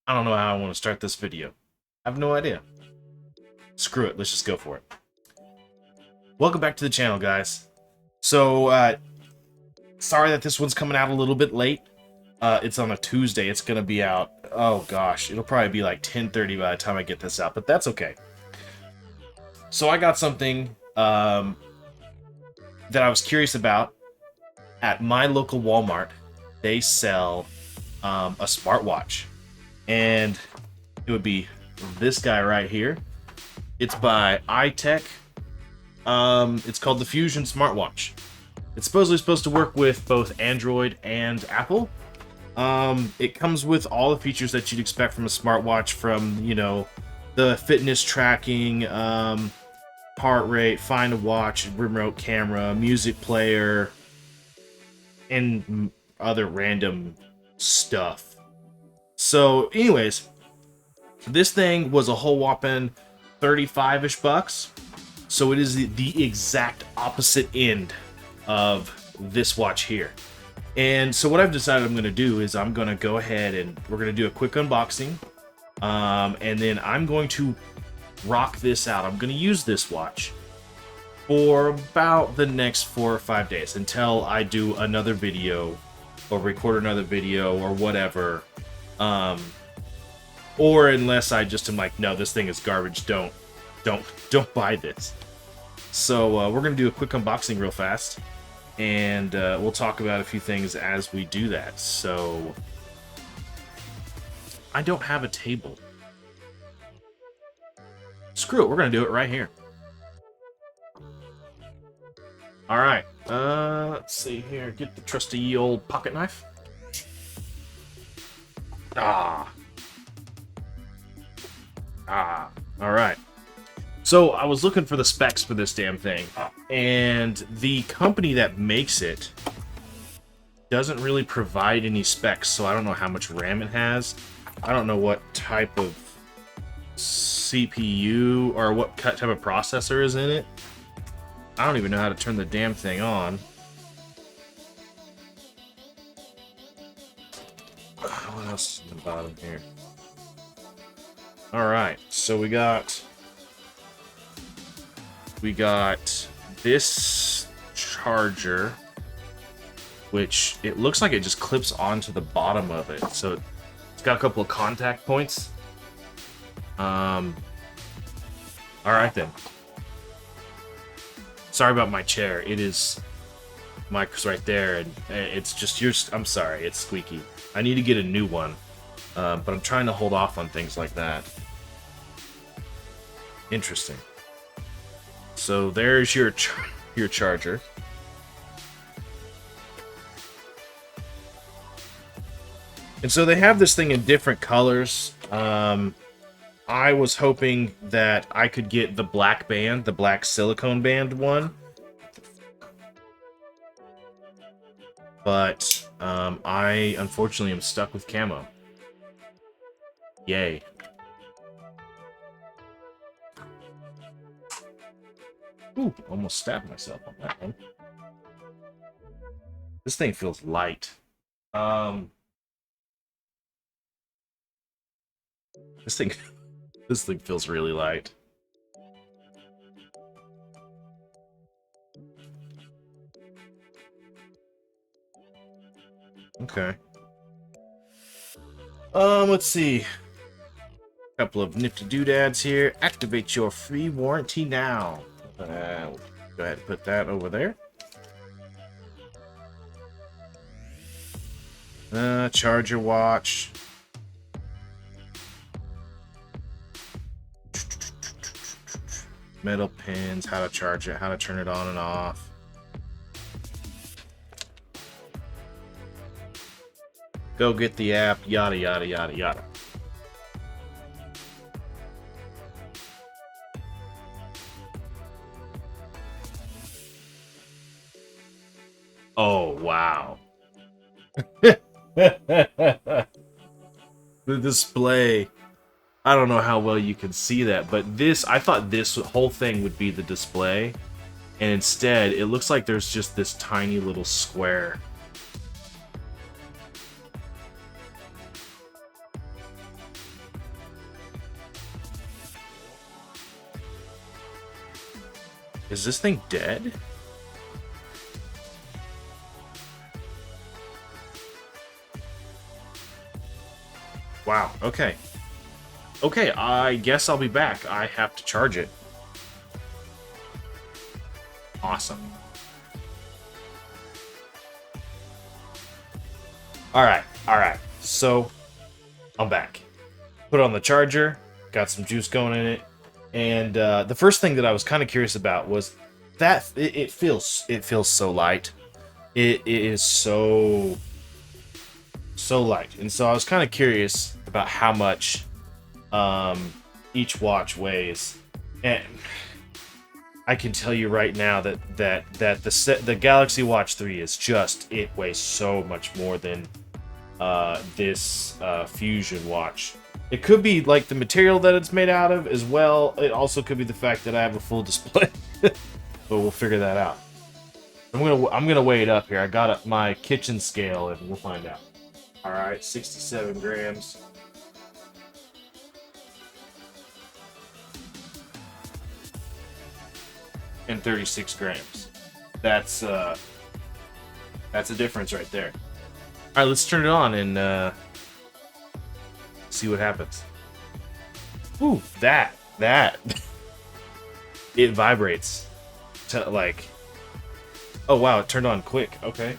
I don't know how I want to start this video. I have no idea. Screw it, let's just go for it. Welcome back to the channel, guys. So, sorry that this one's coming out a little bit late. It's on a Tuesday. It's gonna be out, oh gosh, it'll probably be like 10:30 by the time I get this out, but that's okay. So I got something that I was curious about. At my local Walmart, they sell a smartwatch. And it would be this guy right here. It's by Itech. It's called the Fusion smartwatch. It's supposed to work with both Android and Apple. It comes with all the features that you'd expect from a smartwatch, from, you know, the fitness tracking, heart rate, find a watch, remote camera, music player, and other random stuff. So, anyways, this thing was a whole whopping 35-ish bucks. So it is the exact opposite end of this watch here. And so what I've decided I'm going to do is I'm going to go ahead and we're going to do a quick unboxing. And then I'm going to rock this out. I'm going to use this watch for about the next 4 or 5 days until I do another video or record another video or whatever. Or unless I just am like, no, this thing is garbage. Don't buy this. So we're gonna do a quick unboxing real fast, and we'll talk about a few things as we do that. So I don't have a table. Screw it, we're gonna do it right here. All right. Let's see here. Get the trusty old pocket knife. All right. So I was looking for the specs for this damn thing, and the company that makes it doesn't really provide any specs, so I don't know how much RAM it has. I don't know what type of CPU or what type of processor is in it. I don't even know how to turn the damn thing on. What else is in the bottom here? Alright, so we got this charger, which it looks like it just clips onto the bottom of it. So it's got a couple of contact points. Alright then. Sorry about my chair. It is mic's right there, and it's just yours. I'm sorry, it's squeaky. I need to get a new one, but I'm trying to hold off on things like that. Interesting. So there's your charger. And so they have this thing in different colors. I was hoping that I could get the black band, the black silicone band one. But I unfortunately am stuck with camo. Yay. Ooh, almost stabbed myself on that one. This thing feels light. This thing feels really light. Okay. Let's see. A couple of nifty doodads here. Activate your free warranty now. We'll go ahead and put that over there. Charger watch. Metal pins, how to charge it, how to turn it on and off. Go get the app, yada yada yada yada. Oh, wow. The display. I don't know how well you can see that, but this, I thought this whole thing would be the display, and instead it looks like there's just this tiny little square. Is this thing dead? Wow, okay. Okay, I guess I'll be back. I have to charge it. Awesome. Alright. So, I'm back. Put it on the charger, got some juice going in it, and the first thing that I was kind of curious about was that it feels so light. It is so light, and so I was kind of curious about how much each watch weighs, and I can tell you right now that the Galaxy Watch 3 is just, it weighs so much more than this Fusion watch. It could be like the material that it's made out of as well. It also could be the fact that I have a full display, but we'll figure that out. I'm gonna weigh it up here. I got my kitchen scale and we'll find out. All right, 67 grams. And 36 grams. That's a difference right there. All right, let's turn it on and see what happens. Ooh, that it vibrates to like. Oh wow, it turned on quick. Okay.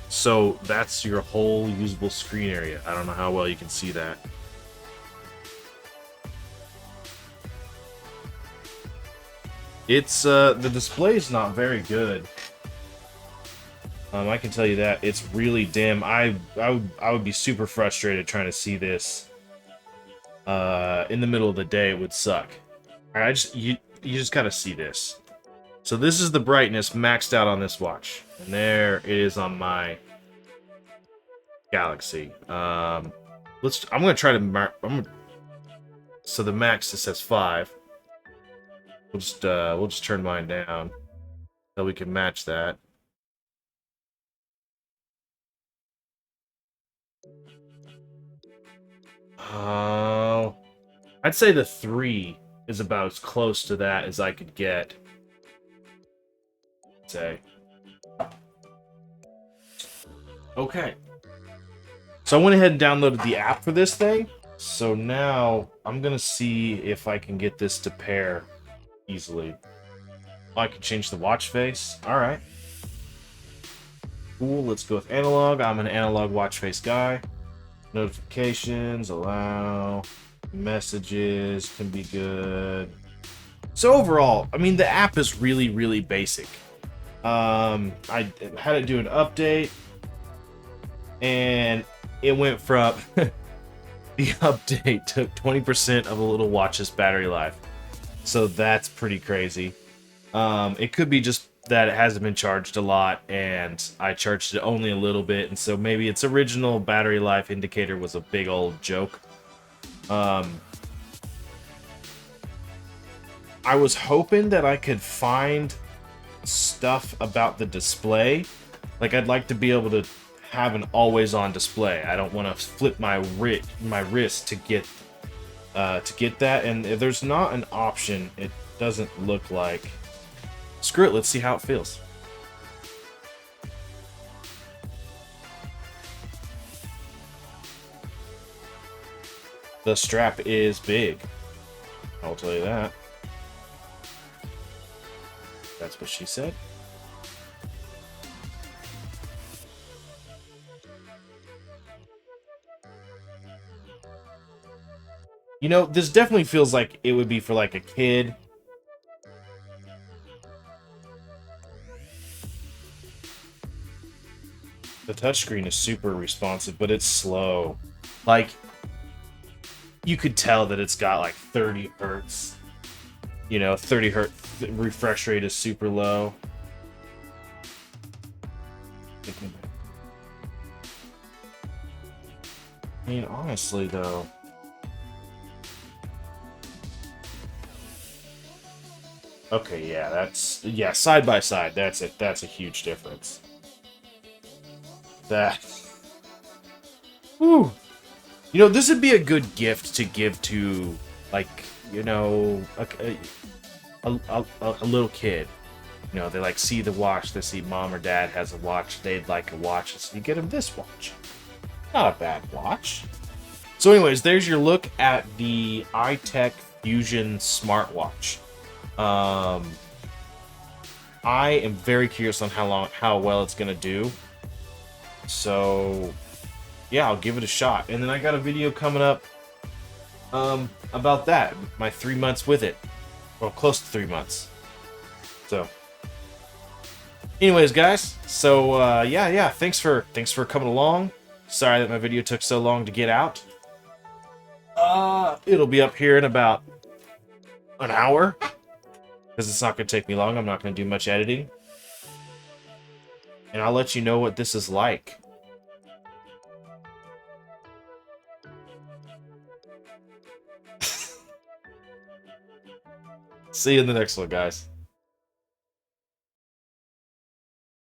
So that's your whole usable screen area. I don't know how well you can see that. It's the display is not very good. I can tell you that it's really dim. I would be super frustrated trying to see this in the middle of the day. It would suck. All right, you just gotta see this. So this is the brightness maxed out on this watch, and there it is on my Galaxy. I'm gonna try to so the max, it says 5. We'll just turn mine down so we can match that. I'd say the 3 is about as close to that as I could get. Say. Okay. So I went ahead and downloaded the app for this thing. So now I'm gonna see if I can get this to pair easily. Oh, I can change the watch face. All right. Cool. Let's go with analog. I'm an analog watch face guy. Notifications, allow, messages can be good. So overall, I mean, the app is really, really basic. I had it do an update, and it went from the update took 20% of a little watch's battery life. So that's pretty crazy. It could be just that it hasn't been charged a lot, and I charged it only a little bit, and so maybe its original battery life indicator was a big old joke. I was hoping that I could find stuff about the display. Like, I'd like to be able to have an always-on display. I don't want to flip my wrist to get that, and if there's not an option, it doesn't look like. Screw it, let's see how it feels. The strap is big. I'll tell you that. That's what she said. You know, this definitely feels like it would be for like a kid. The touchscreen is super responsive, but it's slow. Like, you could tell that it's got like 30 hertz. You know, 30 hertz refresh rate is super low. I mean, honestly, though. Okay, yeah, side by side, that's it. That's a huge difference. That. Whew. You know, this would be a good gift to give to, like, you know, a little kid. You know, they like see the watch, they see mom or dad has a watch, they'd like a watch, so you get them this watch. Not a bad watch. So anyways, there's your look at the Itech Fusion smartwatch. I am very curious on how well it's gonna do. So yeah, I'll give it a shot. And then I got a video coming up about that, my 3 months with it. Well, close to 3 months. So anyways, guys, so yeah, thanks for coming along. Sorry that my video took so long to get out. It'll be up here in about an hour, because it's not gonna take me long. I'm not gonna do much editing, and I'll let you know what this is like. See you in the next one, guys.